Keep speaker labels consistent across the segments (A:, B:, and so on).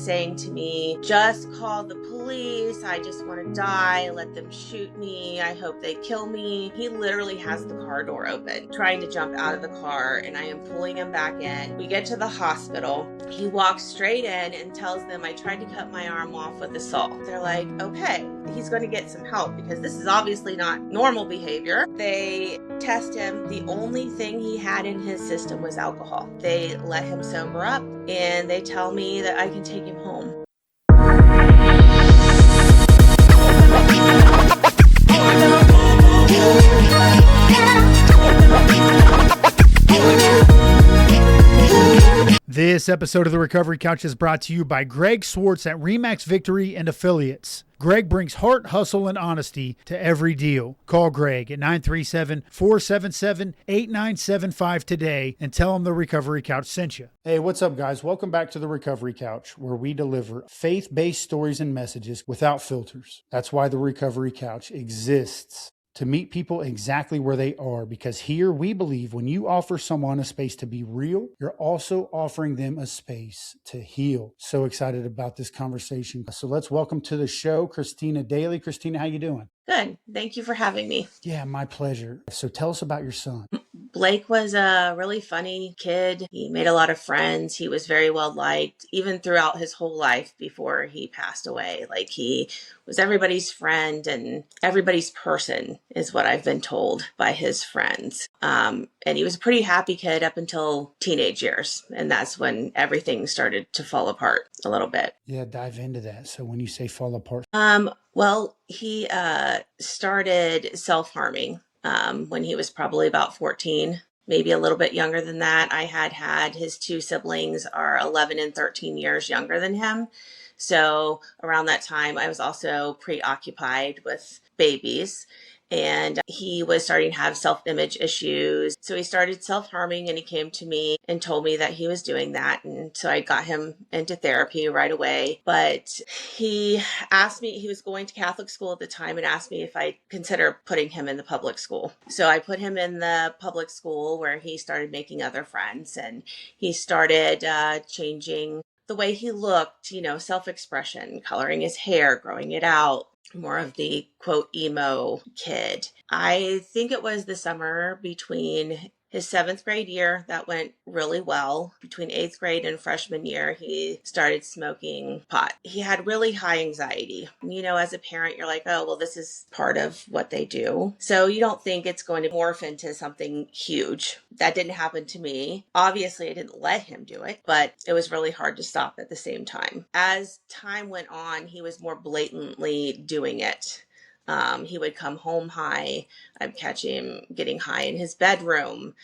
A: saying to me, just call the police. I just want to die. Let them shoot me. I hope they kill me. He literally has the car door open, trying to jump out of the car, and I am pulling him back in. We get to the hospital. He walks straight in and tells them I tried to cut my arm off with assault. They're like, okay, he's going to get some help because this is obviously not normal behavior. They test him. The only thing he had in his system was alcohol. They let him sober up and they tell me that I can take him home.
B: This episode of The Recovery Couch is brought to you by Greg Swartz at Remax Victory and Affiliates. Greg brings heart, hustle, and honesty to every deal. Call Greg at 937-477-8975 today and tell him The Recovery Couch sent you. Hey, what's up, guys? Welcome back to The Recovery Couch, where we deliver faith-based stories and messages without filters. That's why The Recovery Couch exists. To meet people exactly where they are, because here we believe when you offer someone a space to be real, you're also offering them a space to heal. So excited about this conversation. So let's welcome to the show, Christina Daley. Christina, how you doing?
A: Good. Thank you for having me.
B: Yeah, my pleasure. So tell us about your son.
A: Blake was a really funny kid. He made a lot of friends. He was very well liked, even throughout his whole life before he passed away. Like, he was everybody's friend and everybody's person, is what I've been told by his friends. And he was a pretty happy kid up until teenage years. And that's when everything started to fall apart a little bit.
B: Yeah, dive into that. So when you say fall apart.
A: Well, he started self-harming when he was probably about 14, maybe a little bit younger than that. I had his two siblings are 11 and 13 years younger than him. So around that time, I was also preoccupied with babies. And he was starting to have self-image issues. So he started self-harming, and he came to me and told me that he was doing that. And so I got him into therapy right away. But he asked me, he was going to Catholic school at the time, and asked me if I'd consider putting him in the public school. So I put him in the public school where he started making other friends, and he started changing the way he looked, self-expression, coloring his hair, growing it out. More of the quote emo kid. I think it was the summer between his 7th grade year that went really well. Between 8th grade and freshman year, he started smoking pot. He had really high anxiety. As a parent, you're like, oh, well, this is part of what they do. So you don't think it's going to morph into something huge. That didn't happen to me. Obviously, I didn't let him do it, but it was really hard to stop at the same time. As time went on, he was more blatantly doing it. He would come home high. I'd catch him getting high in his bedroom.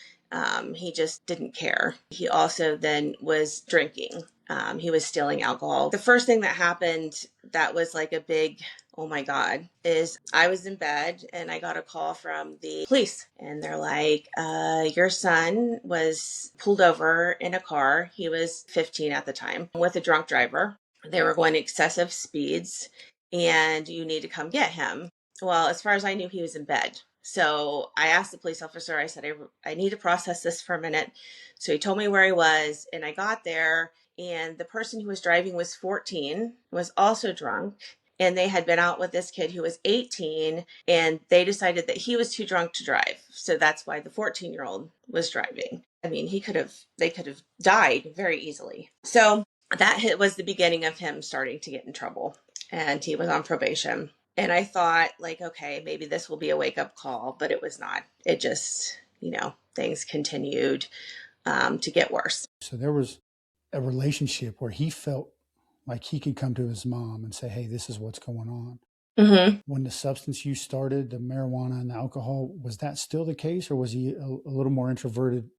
A: He just didn't care. He also then was drinking. He was stealing alcohol. The first thing that happened that was like a big, oh my God, is I was in bed and I got a call from the police. And they're like, your son was pulled over in a car. He was 15 at the time with a drunk driver. They were going excessive speeds, and you need to come get him. Well, as far as I knew, he was in bed. So I asked the police officer, I said, I need to process this for a minute. So he told me where he was, and I got there, and the person who was driving was 14, was also drunk, and they had been out with this kid who was 18, and they decided that he was too drunk to drive. So that's why the 14-year-old was driving. I mean, they could have died very easily. So that was the beginning of him starting to get in trouble, and he was on probation. And I thought, like, okay, maybe this will be a wake-up call, but it was not. It just, things continued to get worse.
B: So there was a relationship where he felt like he could come to his mom and say, hey, this is what's going on.
A: Mm-hmm.
B: When the substance use started, the marijuana and the alcohol, was that still the case, or was he a little more introverted?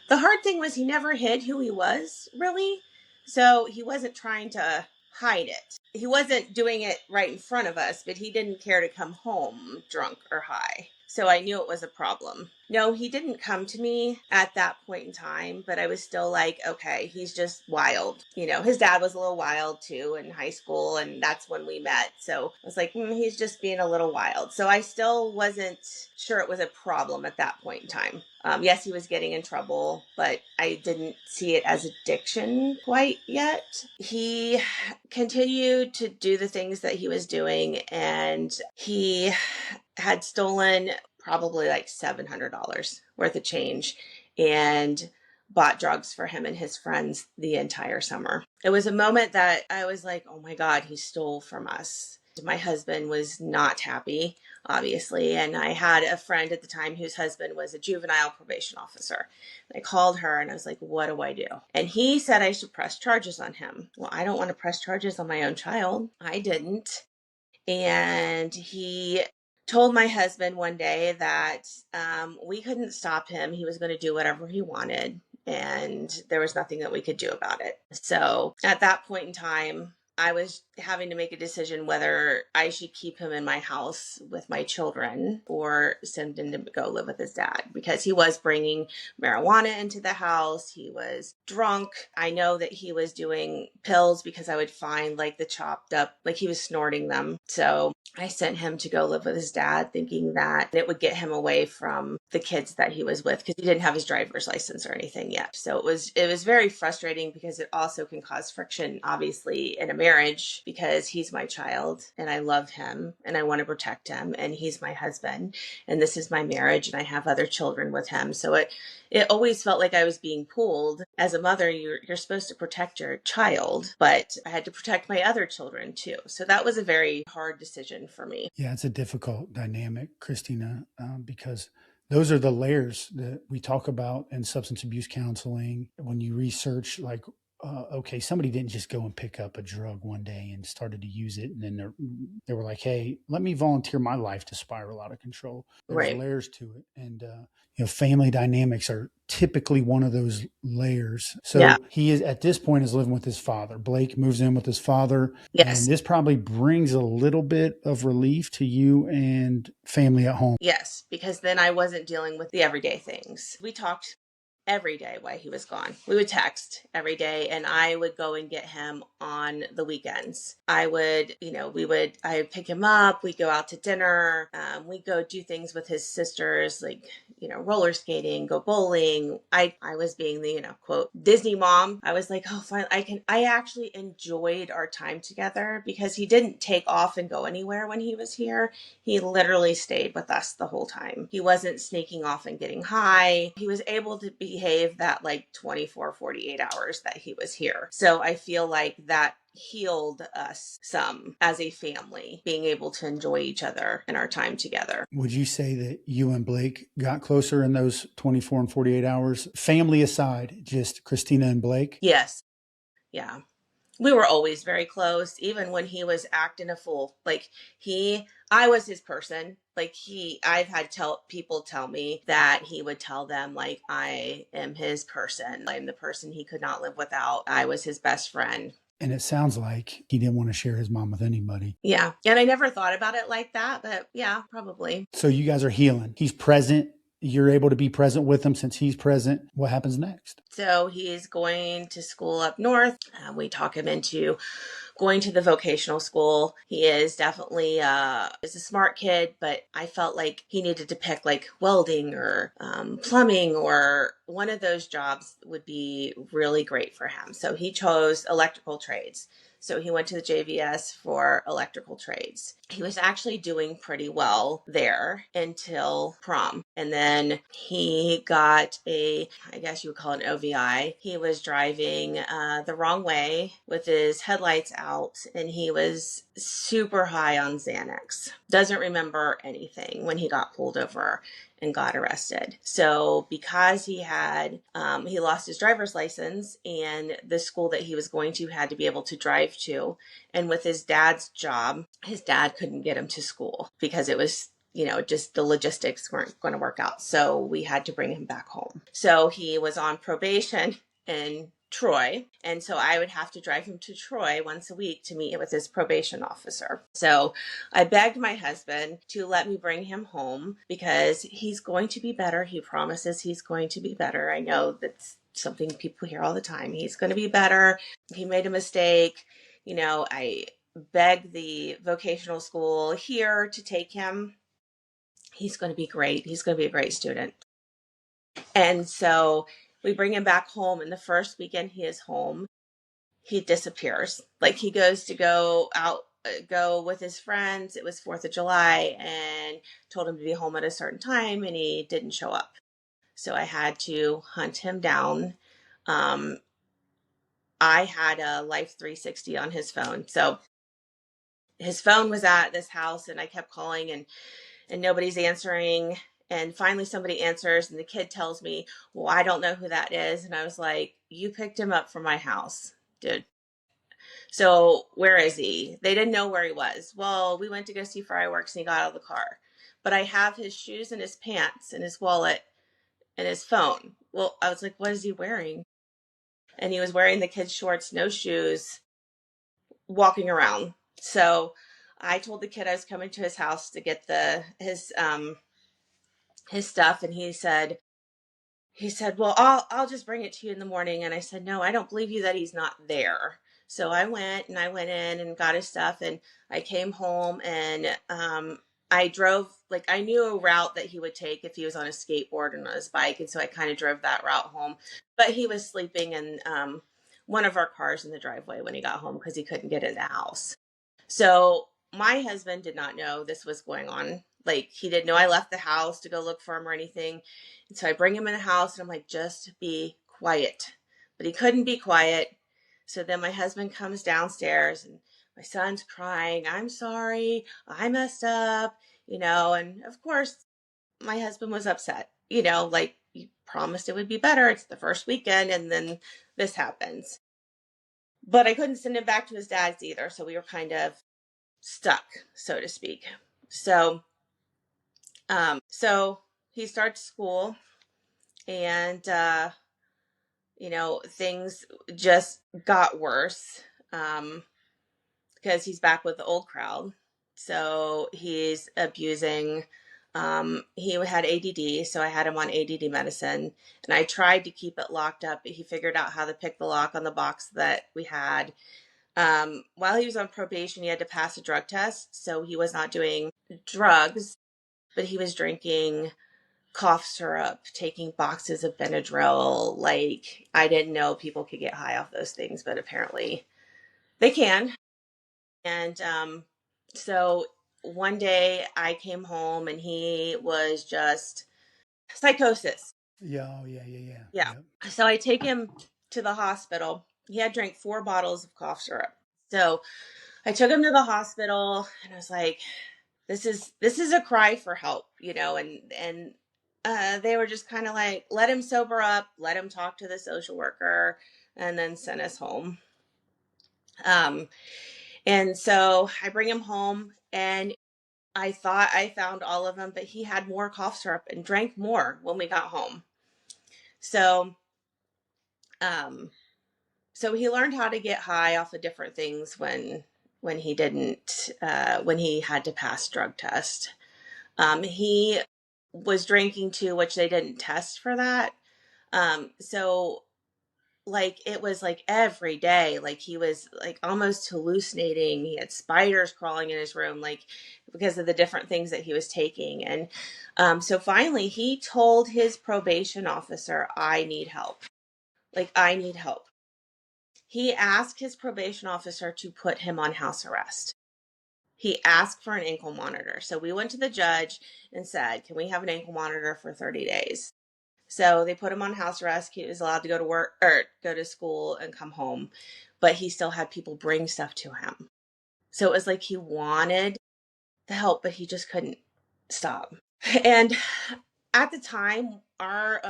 A: The hard thing was he never hid who he was, really. So he wasn't trying to hide it. He wasn't doing it right in front of us, but he didn't care to come home drunk or high. So I knew it was a problem. No, he didn't come to me at that point in time, but I was still like, okay, he's just wild. His dad was a little wild too in high school, and that's when we met. So I was like, he's just being a little wild. So I still wasn't sure it was a problem at that point in time. Yes, he was getting in trouble, but I didn't see it as addiction quite yet. He continued to do the things that he was doing, and he had stolen probably like $700 worth of change and bought drugs for him and his friends the entire summer. It was a moment that I was like, oh my God, he stole from us. My husband was not happy, obviously, and I had a friend at the time whose husband was a juvenile probation officer. I called her and I was like, what do I do? And he said I should press charges on him. Well, I don't want to press charges on my own child. I didn't. And he told my husband one day that we couldn't stop him. He was going to do whatever he wanted, and there was nothing that we could do about it. So at that point in time, I was having to make a decision whether I should keep him in my house with my children or send him to go live with his dad, because he was bringing marijuana into the house. He was drunk. I know that he was doing pills because I would find like the chopped up, like he was snorting them. So I sent him to go live with his dad, thinking that it would get him away from the kids that he was with, because he didn't have his driver's license or anything yet. So it was very frustrating, because it also can cause friction, obviously, in a marriage, because he's my child and I love him and I want to protect him, and he's my husband and this is my marriage and I have other children with him. So it always felt like I was being pulled. As a mother, you're supposed to protect your child, but I had to protect my other children too. So that was a very hard decision for me.
B: Yeah, it's a difficult dynamic, Christina, because those are the layers that we talk about in substance abuse counseling. When you research, like, okay, somebody didn't just go and pick up a drug one day and started to use it, and then they were like, hey, let me volunteer my life to spiral out of control. There's
A: Right.
B: layers to it. And, family dynamics are typically one of those layers. So
A: Yeah.
B: he is, at this point, is living with his father. Blake moves in with his father.
A: Yes.
B: And this probably brings a little bit of relief to you and family at home.
A: Yes, because then I wasn't dealing with the everyday things. We talked every day while he was gone. We would text every day, and I would go and get him on the weekends. I would pick him up. We'd go out to dinner. We'd go do things with his sisters, like, roller skating, go bowling. I was being the, quote, Disney mom. I was like, oh, fine. I actually enjoyed our time together, because he didn't take off and go anywhere when he was here. He literally stayed with us the whole time. He wasn't sneaking off and getting high. He was able to behave that like 24, 48 hours that he was here. So I feel like that healed us some as a family, being able to enjoy each other and our time together.
B: Would you say that you and Blake got closer in those 24 and 48 hours? Family aside, just Christina and Blake?
A: Yes. Yeah. We were always very close, even when he was acting a fool. Like I was his person. Like I've had people tell me that he would tell them, like, I am his person. I'm the person he could not live without. I was his best friend.
B: And it sounds like he didn't want to share his mom with anybody.
A: Yeah. And I never thought about it like that, but yeah, probably.
B: So you guys are healing. He's present. You're able to be present with him since he's present. What happens next?
A: So he's going to school up north. We talk him into going to the vocational school. He is definitely is a smart kid, but I felt like he needed to pick like welding or plumbing, or one of those jobs would be really great for him. So he chose electrical trades. So he went to the JVS for electrical trades. He was actually doing pretty well there until prom. And then he got I guess you would call it an OVI. He was driving the wrong way with his headlights out, and he was super high on Xanax. Doesn't remember anything when he got pulled over and got arrested. So because he lost his driver's license, and the school that he was going to had to be able to drive to, and with his dad's job, his dad couldn't get him to school because it was, just the logistics weren't going to work out. So we had to bring him back home. So he was on probation and Troy. And so I would have to drive him to Troy once a week to meet with his probation officer. So I begged my husband to let me bring him home because he's going to be better. He promises he's going to be better. I know that's something people hear all the time. He's going to be better. He made a mistake. I begged the vocational school here to take him. He's going to be great. He's going to be a great student. And so we bring him back home, and the first weekend he is home, he disappears. Like, he goes to go with his friends. It was 4th of July, and told him to be home at a certain time, and he didn't show up. So I had to hunt him down. I had a Life 360 on his phone. So his phone was at this house, and I kept calling, and nobody's answering. And finally somebody answers, and the kid tells me, well, I don't know who that is. And I was like, you picked him up from my house, dude. So where is he? They didn't know where he was. Well, we went to go see fireworks, and he got out of the car. But I have his shoes and his pants and his wallet and his phone. Well, I was like, what is he wearing? And he was wearing the kid's shorts, no shoes, walking around. So I told the kid I was coming to his house to get his stuff, and he said, well, I'll just bring it to you in the morning. And I said, no, I don't believe you that he's not there. So I went in and got his stuff, and I came home, and I drove, like, I knew a route that he would take if he was on a skateboard and on his bike. And so I kind of drove that route home, but he was sleeping in one of our cars in the driveway when he got home because he couldn't get in the house. So my husband did not know this was going on. Like, he didn't know I left the house to go look for him or anything. And so I bring him in the house, and I'm like, just be quiet. But he couldn't be quiet. So then my husband comes downstairs, and my son's crying, I'm sorry, I messed up, and of course my husband was upset, like, you promised it would be better. It's the first weekend, and then this happens. But I couldn't send him back to his dad's either. So we were kind of stuck, so to speak. So he starts school, and things just got worse because he's back with the old crowd. So he's abusing. He had ADD, so I had him on ADD medicine, and I tried to keep it locked up, but he figured out how to pick the lock on the box that we had. While he was on probation, he had to pass a drug test, so he was not doing drugs, but he was drinking cough syrup, taking boxes of Benadryl. Like, I didn't know people could get high off those things, but apparently they can. And so one day I came home, and he was just psychosis.
B: Yeah, oh, yeah.
A: Yeah. So I take him to the hospital. He had drank 4 bottles of cough syrup. So I took him to the hospital, and I was like, this is a cry for help, and they were just kind of like, let him sober up, let him talk to the social worker, and then send us home. And so I bring him home, and I thought I found all of them, but he had more cough syrup and drank more when we got home. So, so he learned how to get high off of different things when he had to pass drug test. He was drinking too, which they didn't test for that. So like, it was like every day, like, he was like almost hallucinating. He had spiders crawling in his room, like, because of the different things that he was taking. And so finally he told his probation officer, I need help. Like, I need help. He asked his probation officer to put him on house arrest. He asked for an ankle monitor. So we went to the judge and said, can we have an ankle monitor for 30 days? So they put him on house arrest. He was allowed to go to work or go to school and come home, but he still had people bring stuff to him. So it was like he wanted the help, but he just couldn't stop. And at the time, our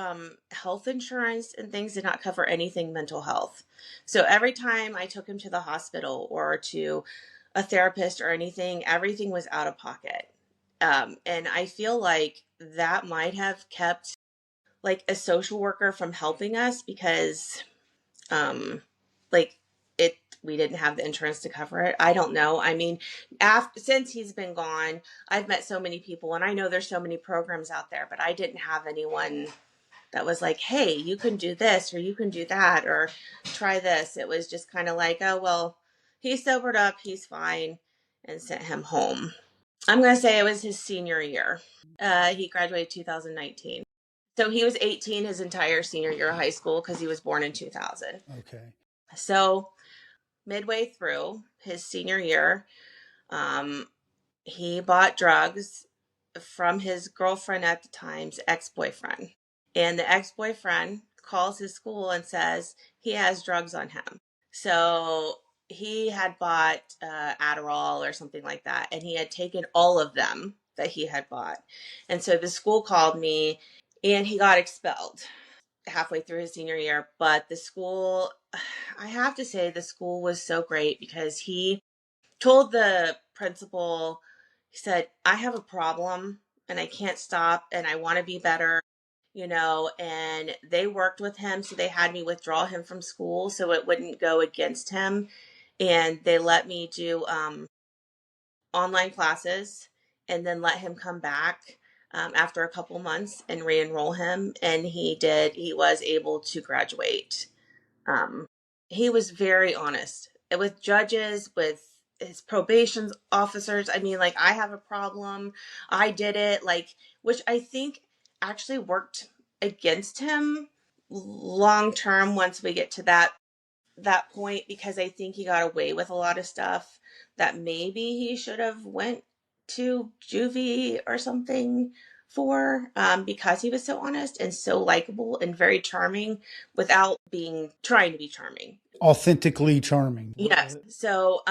A: health insurance and things did not cover anything mental health. So every time I took him to the hospital or to a therapist or anything, everything was out of pocket. And I feel like that might have kept like a social worker from helping us, because Like we didn't have the insurance to cover it. I don't know. I mean, since he's been gone, I've met so many people, and I know there's so many programs out there, but I didn't have anyone that was like, hey, you can do this or you can do that or try this. It was just kind of like, oh, well, he's sobered up, he's fine, and sent him home. I'm going to say it was his senior year. He graduated 2019. So he was 18 his entire senior year of high school because he was born in 2000.
B: Okay.
A: So midway through his senior year, um, he bought drugs from his girlfriend at the time's ex-boyfriend. And the ex-boyfriend calls his school and says he has drugs on him. So he had bought Adderall or something like that, and he had taken all of them that he had bought. And so the school called me, and he got expelled halfway through his senior year. But the school, I have to say, the school was so great because he told the principal, he said, I have a problem and I can't stop and I want to be better, and they worked with him. So they had me withdraw him from school so it wouldn't go against him. And they let me do online classes and then let him come back after a couple months and re-enroll him. And he was able to graduate. Um, he was very honest with judges, with his probation officers. I mean, like, I have a problem. I did it, like, which I think actually worked against him long term once we get to that point, because I think he got away with a lot of stuff that maybe he should have went to juvie or something for, because he was so honest and so likable and very charming without being trying to be charming.
B: Authentically charming.
A: Yes. So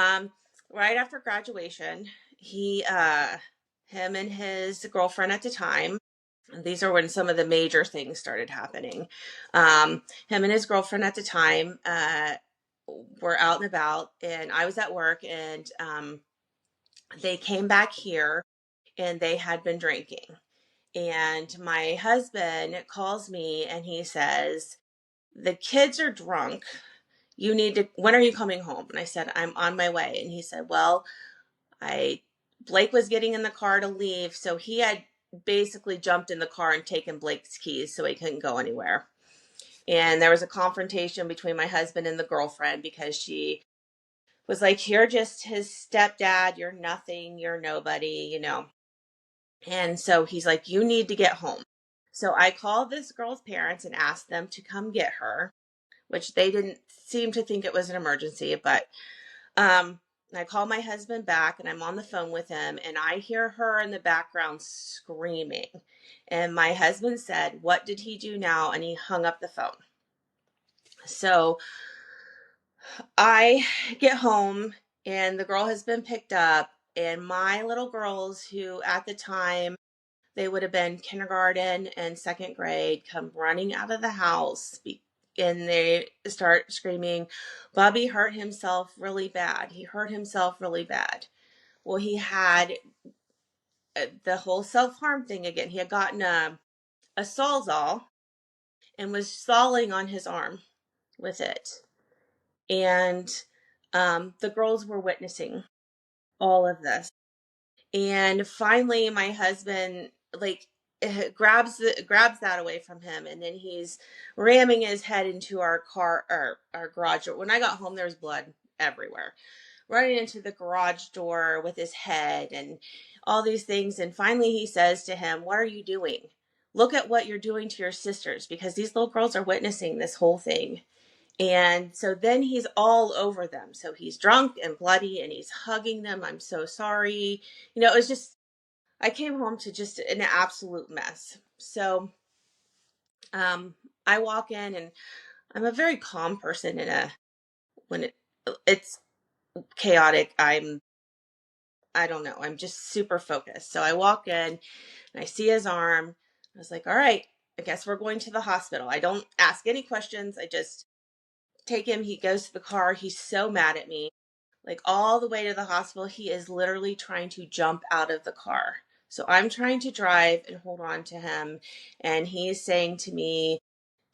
A: right after graduation, him and his girlfriend at the time, these are when some of the major things started happening. Him and his girlfriend at the time were out and about, and I was at work, and they came back here and they had been drinking. And my husband calls me and he says, the kids are drunk. When are you coming home? And I said, I'm on my way. And he said, well, Blake was getting in the car to leave. So he had basically jumped in the car and taken Blake's keys so he couldn't go anywhere. And there was a confrontation between my husband and the girlfriend because she was like, you're just his stepdad. You're nothing. You're nobody, And so he's like, you need to get home. So I called this girl's parents and asked them to come get her, which they didn't seem to think it was an emergency. But I call my husband back and I'm on the phone with him and I hear her in the background screaming. And my husband said, what did he do now? And he hung up the phone. So I get home and the girl has been picked up, and my little girls, who at the time they would have been kindergarten and second grade, come running out of the house and they start screaming, Bubby hurt himself really bad. He hurt himself really bad. Well, he had the whole self-harm thing again. He had gotten a Sawzall and was sawing on his arm with it. And the girls were witnessing all of this. And finally, my husband, like, grabs that away from him, and then he's ramming his head into our car, or our garage door. When I got home, there was blood everywhere, running into the garage door with his head and all these things. And finally, he says to him, what are you doing? Look at what you're doing to your sisters, because these little girls are witnessing this whole thing. And so then he's all over them. So he's drunk and bloody and he's hugging them. I'm so sorry. It was just, I came home to just an absolute mess. So I walk in, and I'm a very calm person when it's chaotic. I don't know. I'm just super focused. So I walk in and I see his arm. I was like, all right, I guess we're going to the hospital. I don't ask any questions. I just take him. He goes to the car. He's so mad at me. Like, all the way to the hospital, he is literally trying to jump out of the car. So I'm trying to drive and hold on to him. And he's saying to me,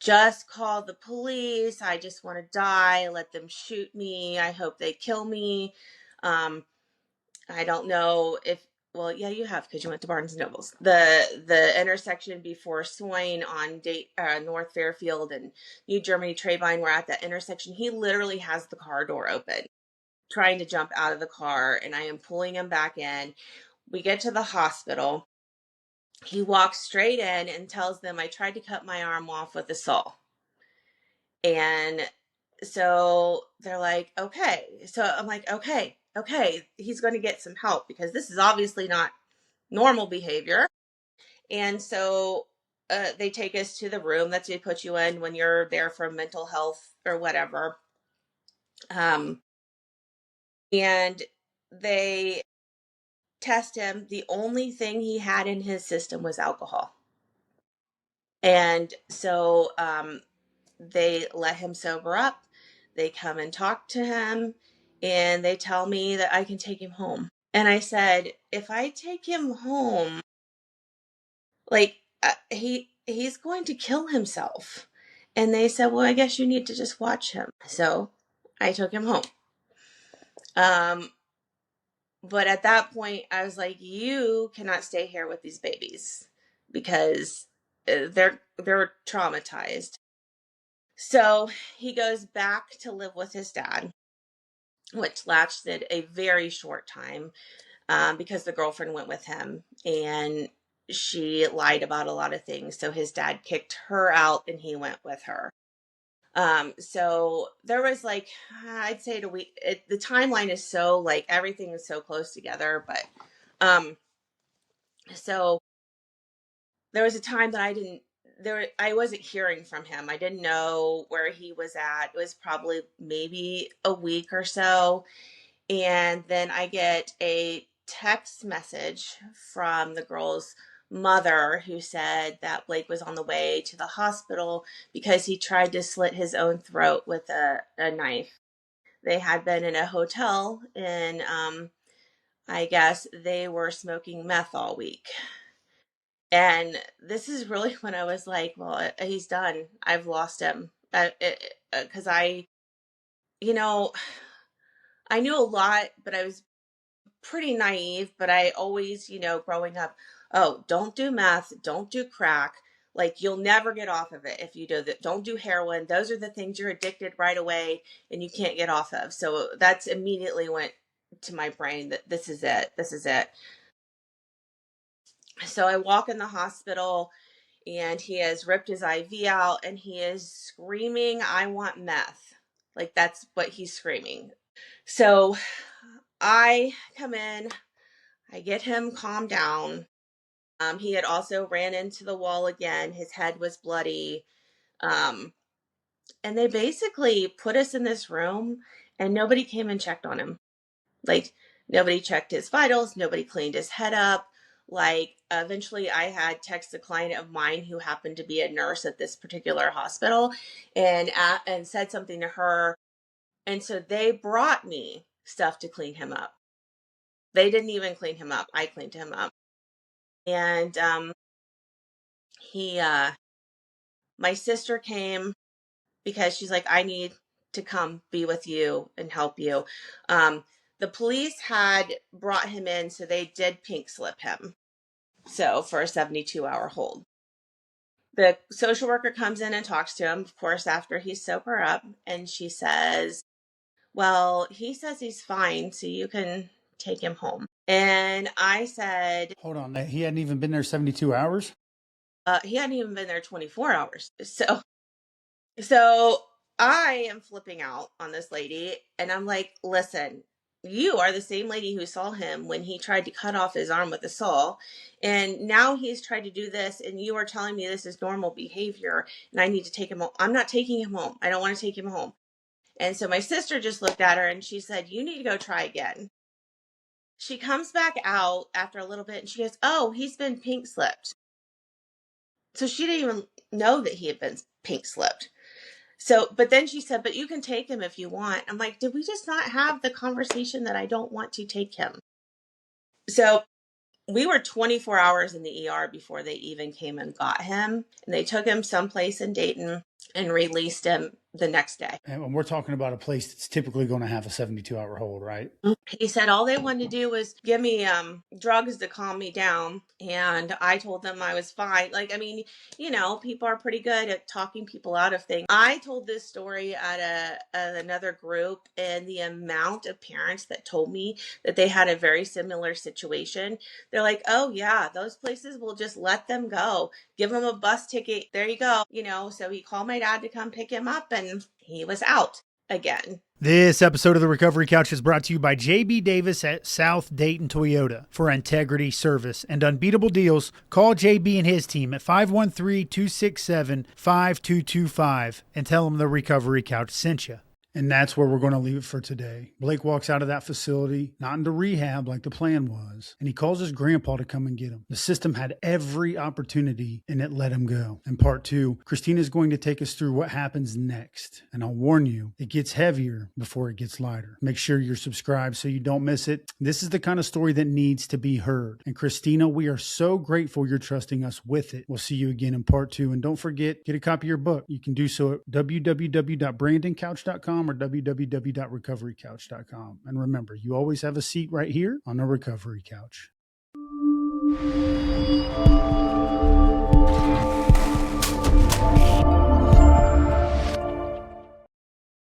A: just call the police. I just want to die. Let them shoot me. I hope they kill me. Um, I don't know if, well, yeah, you have, because you went to Barnes and Nobles. The intersection before Soin on North Fairfield and New Germany Trabine, we're at that intersection. He literally has the car door open, trying to jump out of the car, and I am pulling him back in. We get to the hospital. He walks straight in and tells them, I tried to cut my arm off with a saw. And so they're like, okay. So I'm like, okay, he's going to get some help, because this is obviously not normal behavior. And so they take us to the room that they put you in when you're there for mental health or whatever. And they test him. The only thing he had in his system was alcohol. And so they let him sober up. They come and talk to him, and they tell me that I can take him home. And I said, if I take him home, like he's going to kill himself. And they said, well, I guess you need to just watch him. So I took him home. But at that point, I was like, you cannot stay here with these babies, because they're traumatized. So he goes back to live with his dad, which lasted a very short time, because the girlfriend went with him and she lied about a lot of things. So his dad kicked her out and he went with her. So there was like, I'd say the timeline is so, like, everything is so close together, but so there was a time that I wasn't hearing from him. I didn't know where he was at. It was probably maybe a week or so. And then I get a text message from the girl's mother, who said that Blake was on the way to the hospital because he tried to slit his own throat with a knife. They had been in a hotel, and I guess they were smoking meth all week. And this is really when I was like, well, he's done. I've lost him. Because you know, I knew a lot, but I was pretty naive. But I always, growing up, oh, don't do meth, don't do crack. Like, you'll never get off of it if you do that. Don't do heroin. Those are the things you're addicted right away and you can't get off of. So that's immediately went to my brain that this is it. This is it. So I walk in the hospital, and he has ripped his IV out and he is screaming, I want meth. Like, that's what he's screaming. So I come in, I get him calmed down. He had also ran into the wall again. His head was bloody. And they basically put us in this room, and nobody came and checked on him. Like, nobody checked his vitals. Nobody cleaned his head up. Like, eventually I had texted a client of mine who happened to be a nurse at this particular hospital, and said something to her. And so they brought me stuff to clean him up. They didn't even clean him up. I cleaned him up. And he my sister came because she's like, I need to come be with you and help you. The police had brought him in, so they did pink slip him. So for a 72-hour hold. The social worker comes in and talks to him, of course, after he's sober up. And she says, well, he says he's fine, so you can take him home. And I said,
B: hold on. He hadn't even been there 72 hours?
A: He hadn't even been there 24 hours. So I am flipping out on this lady, and I'm like, listen, you are the same lady who saw him when he tried to cut off his arm with a saw. And now he's tried to do this, and you are telling me this is normal behavior, and I need to take him home. I'm not taking him home. I don't want to take him home. And so my sister just looked at her and she said, you need to go try again. She comes back out after a little bit and she goes, oh, he's been pink slipped. So she didn't even know that he had been pink slipped. So, but then she said, but you can take him if you want. I'm like, did we just not have the conversation that I don't want to take him? So we were 24 hours in the ER before they even came and got him. And they took him someplace in Dayton and released him the next day.
B: And we're talking about a place that's typically going to have a 72-hour hold, right?
A: He said all they wanted to do was give me drugs to calm me down. And I told them I was fine. Like, I mean, you know, people are pretty good at talking people out of things. I told this story at another group, and the amount of parents that told me that they had a very similar situation, they're like, oh yeah, those places will just let them go. Give them a bus ticket. There you go. You know, so he called my dad to come pick him up, and he was out again.
B: This episode of the Recovery Couch is brought to you by JB Davis at South Dayton Toyota. For integrity, service, and unbeatable deals, call JB and his team at 513-267-5225 and tell them the Recovery Couch sent you. And that's where we're going to leave it for today. Blake walks out of that facility, not into rehab like the plan was, and he calls his grandpa to come and get him. The system had every opportunity, and it let him go. In part 2, Christina's going to take us through what happens next. And I'll warn you, it gets heavier before it gets lighter. Make sure you're subscribed so you don't miss it. This is the kind of story that needs to be heard. And Christina, we are so grateful you're trusting us with it. We'll see you again in part 2. And don't forget, get a copy of your book. You can do so at www.brandoncouch.com or www.recoverycouch.com. And remember, you always have a seat right here on the Recovery Couch.